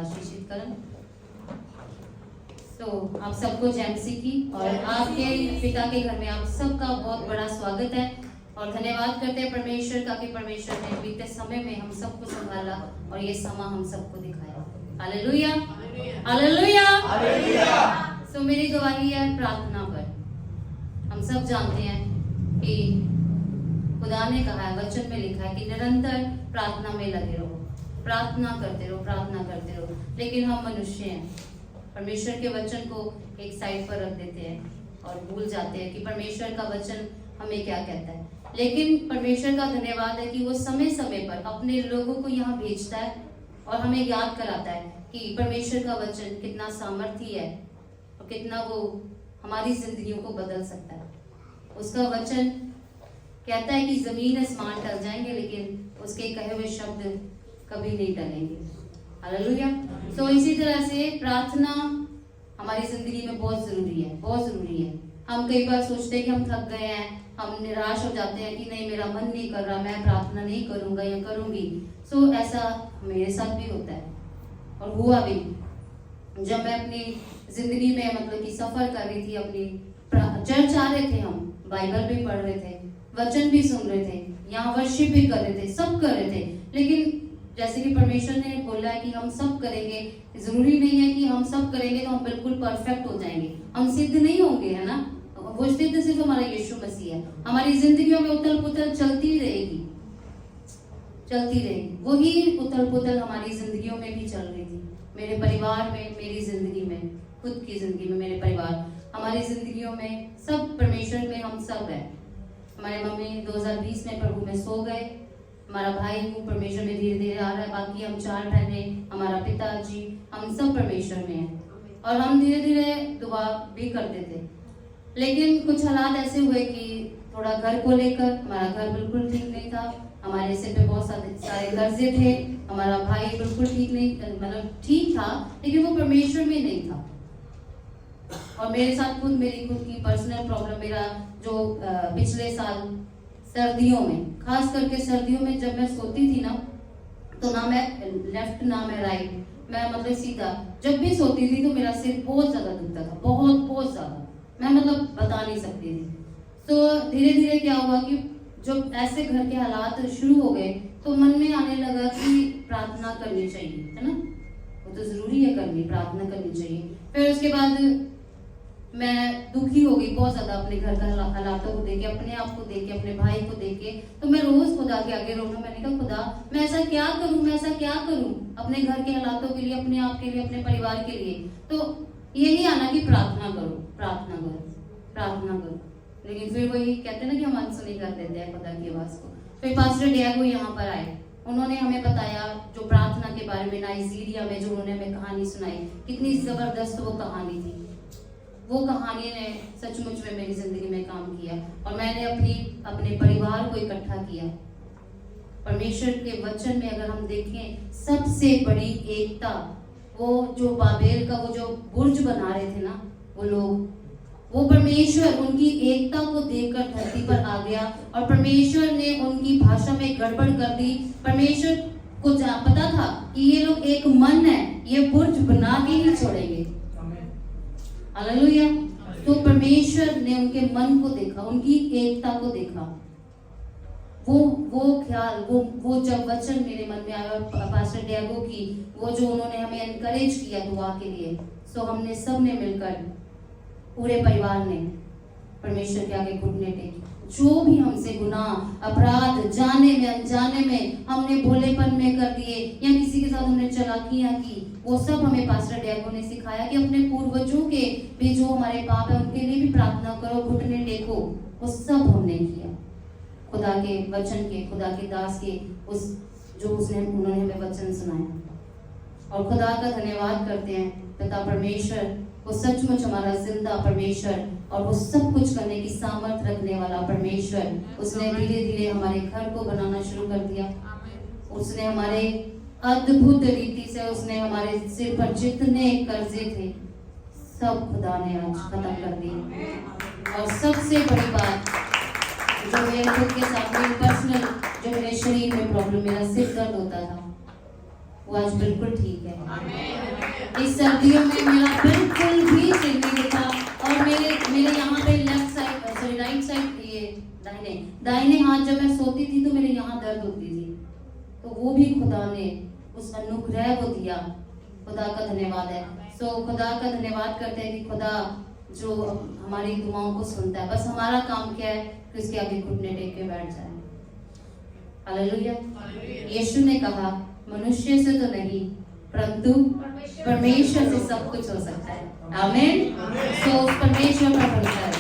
आशीषित करें। तो आप सबको जैमसी की और आपके पिता के घर में आप सबका बहुत बड़ा स्वागत है और धन्यवाद करते हैं परमेश्वर का कि परमेश्वर ने बीते समय में हम सबको संभाला और ये समा हम सबको दिखाया। Hallelujah, hallelujah, hallelujah. सो मेरी गवाही है प्रार्थना पर। हम सब जानते हैं कि खुदा ने कहा है, वचन में लिखा है कि निरंतर प्रार्थना में लगे रहो, प्रार्थना करते रहो, प्रार्थना करते रहो। लेकिन हम मनुष्य हैं, परमेश्वर के वचन को एक साइड पर रख देते हैं और भूल जाते हैं कि परमेश्वर का वचन हमें क्या कहता है। लेकिन परमेश्वर का धन्यवाद है कि वो समय समय पर अपने लोगों को यहाँ भेजता है और हमें याद कराता है कि परमेश्वर का वचन कितना सामर्थ्य है और कितना वो हमारी जिंदगियों को बदल सकता है। उसका वचन कहता है कि जमीन आसमान टल जाएंगे लेकिन उसके कहे हुए शब्द कभी नहीं टलेंगे। हालेलुया। तो इसी तरह से प्रार्थना हमारी जिंदगी में बहुत जरूरी है, बहुत जरूरी है। हम कई बार सोचते हैं कि हम थक गए हैं, हम निराश हो जाते हैं कि नहीं मेरा मन नहीं कर रहा, मैं प्रार्थना नहीं करूंगा या करूंगी। सो ऐसा मेरे साथ भी होता है और हुआ भी। जब मैं अपनी जिंदगी में मतलब कि सफर कर रही थी, अपनी चर्च आ रहे थे, हम बाइबल भी पढ़ रहे थे, वचन भी सुन रहे थे, यहाँ वर्शिप भी कर रहे थे, सब कर रहे थे। लेकिन जैसे कि परमेश्वर ने बोला है कि हम सब करेंगे, जरूरी नहीं है कि हम सब करेंगे तो हम बिल्कुल परफेक्ट हो जाएंगे, हम सिद्ध नहीं होंगे, है ना। वो सिद्ध सिर्फ हमारा यीशु मसीह है। हमारी जिंदगियों में उथल पुथल चलती रहेगी, चलती रहेगी। वही उथल पुथल हमारी जिंदगियों में भी चल रही थी, मेरे परिवार में, मेरी जिंदगी में, खुद की जिंदगी में, मेरे परिवार, हमारी जिंदगियों में, सब परमेश्वर में हम सब है। हमारे मम्मी 2020 में प्रभु में सो गए, हमारा भाई वो परमेश्वर में धीरे धीरे आ रहा है, बाकी हम 4 बहने, हमारा पिताजी, हम सब परमेश्वर में हैं और हम धीरे धीरे दुआ भी करते थे। लेकिन कुछ हालात ऐसे हुए कि थोड़ा घर को लेकर, हमारा घर बिल्कुल ठीक नहीं था, हमारे सिर पे बहुत सारे कर्जे थे, हमारा भाई बिल्कुल ठीक नहीं, मतलब ठीक था लेकिन वो परमेश्वर में नहीं था। और मेरे साथ मेरी खुद की पर्सनल प्रॉब्लम, मेरा जो पिछले साल सर्दियों में, खास करके सर्दियों में जब मैं सोती थी ना, तो ना मैं लेफ्ट ना मैं राइट, मैं मतलब सीधा जब भी सोती थी तो मेरा सिर बहुत ज्यादा दुखता था, बहुत बहुत ज्यादा, मैं मतलब बता नहीं सकती थी। तो धीरे धीरे क्या हुआ कि जब ऐसे घर के हालात शुरू हो गए तो मन में आने लगा कि प्रार्थना करनी चाहिए, है ना, वो तो जरूरी है करनी, प्रार्थना करनी चाहिए। फिर उसके बाद मैं दुखी हो गई बहुत ज्यादा अपने घर का हालातों को देख के, अपने आप को देख के, अपने भाई को देख के। तो मैं रोज खुदा के आगे रोना, मैंने कहा खुदा मैं ऐसा क्या करूं, मैं ऐसा क्या करूं अपने घर के हालातों के लिए, अपने आप के लिए, अपने परिवार के लिए। तो यही आना कि प्रार्थना करो, प्रार्थना करो, प्रार्थना करो। लेकिन फिर वही कहते हैं ना कि हम अनसुनी कर देते हैं खुदा की आवाज को। फिर पास्टर डियागो यहाँ पर आए, उन्होंने हमें बताया जो प्रार्थना के बारे में, नाइजीरिया में जो उन्होंने हमें कहानी सुनाई, कितनी जबरदस्त वो कहानी थी। वो कहानी ने सचमुच में मेरी जिंदगी में काम किया और मैंने अपने परिवार को इकट्ठा किया। परमेश्वर के वचन में अगर हम देखें, सबसे बड़ी एकता, वो जो बाबेल का वो जो बुर्ज बना रहे थे ना वो लोग, वो परमेश्वर उनकी एकता को देखकर धरती पर आ गया और परमेश्वर ने उनकी भाषा में गड़बड़ कर दी। परमेश्वर को पता था कि ये लोग एक मन है, ये बुर्ज बना के ही छोड़ेंगे। हालेलुया। तो परमेश्वर ने उनके मन को देखा, उनकी एकता को देखा, वो ख्याल, वो जब वचन मेरे मन में आया, पास्टर डियागो की वो जो उन्होंने हमें एनकरेज किया दुआ के लिए, सो हमने सब ने मिलकर, पूरे परिवार ने परमेश्वर के आगे घुटने टेके। जो भी हमसे गुनाह, अपराध, जाने में अनजाने में हमने भोलेपन में कर दिए या किसी के साथ हमने चालाकियां की, वो सब हमें पास्टर डियागो ने सिखाया कि अपने पूर्वजों के भी जो हमारे पाप है उनके लिए भी प्रार्थना करो, घुटने टेको। वो सब हमने किया खुदा के वचन के, खुदा के दास के उस जो उन्होंने हमें वचन सुनाया। और खुदा का धन्यवाद करते हैं पिता परमेश्वर, वो सचमुच हमारा जिंदा परमेश्वर और वो सब कुछ करने की सामर्थ रखने वाला परमेश्वर। उसने धीरे धीरे हमारे घर को बनाना शुरू कर दिया। उसने हमारे अद्भुत रीति से, उसने हमारे सिर पर जितने कर्जे थे सब खुदा ने आज खत्म कर दिए। और सबसे बड़ी बात जो मेरे खुद के साथ में पर्सनल, जो मेरे शरीर में प्रॉब्लम, मेरा सिर दर्द होता था, वो आज बिल्कुल ठीक है। इस सर्दियों में मेरा बिल्कुल भी सिर नहीं दुखा और मेरे यहाँ पे left side sorry right side ये दाहिने हाथ जब मैं सोती थी तो मेरे यहाँ दर्द होती थी, तो वो भी खुदा ने उस अनुग्रह को दिया। खुदा का धन्यवाद है। सो खुदा का धन्यवाद करते हैं कि खुदा जो हमारी दुआओं को सुनता है। बस हमारा काम क्या है कि उसके आगे घुटने टेक के बैठ जाए। हालेलुया। यीशु ने कहा मनुष्य से तो नहीं परंतु परमेश्वर से सब कुछ हो सकता है। आमीन। सो उस परमेश्वर पर भरोसा है।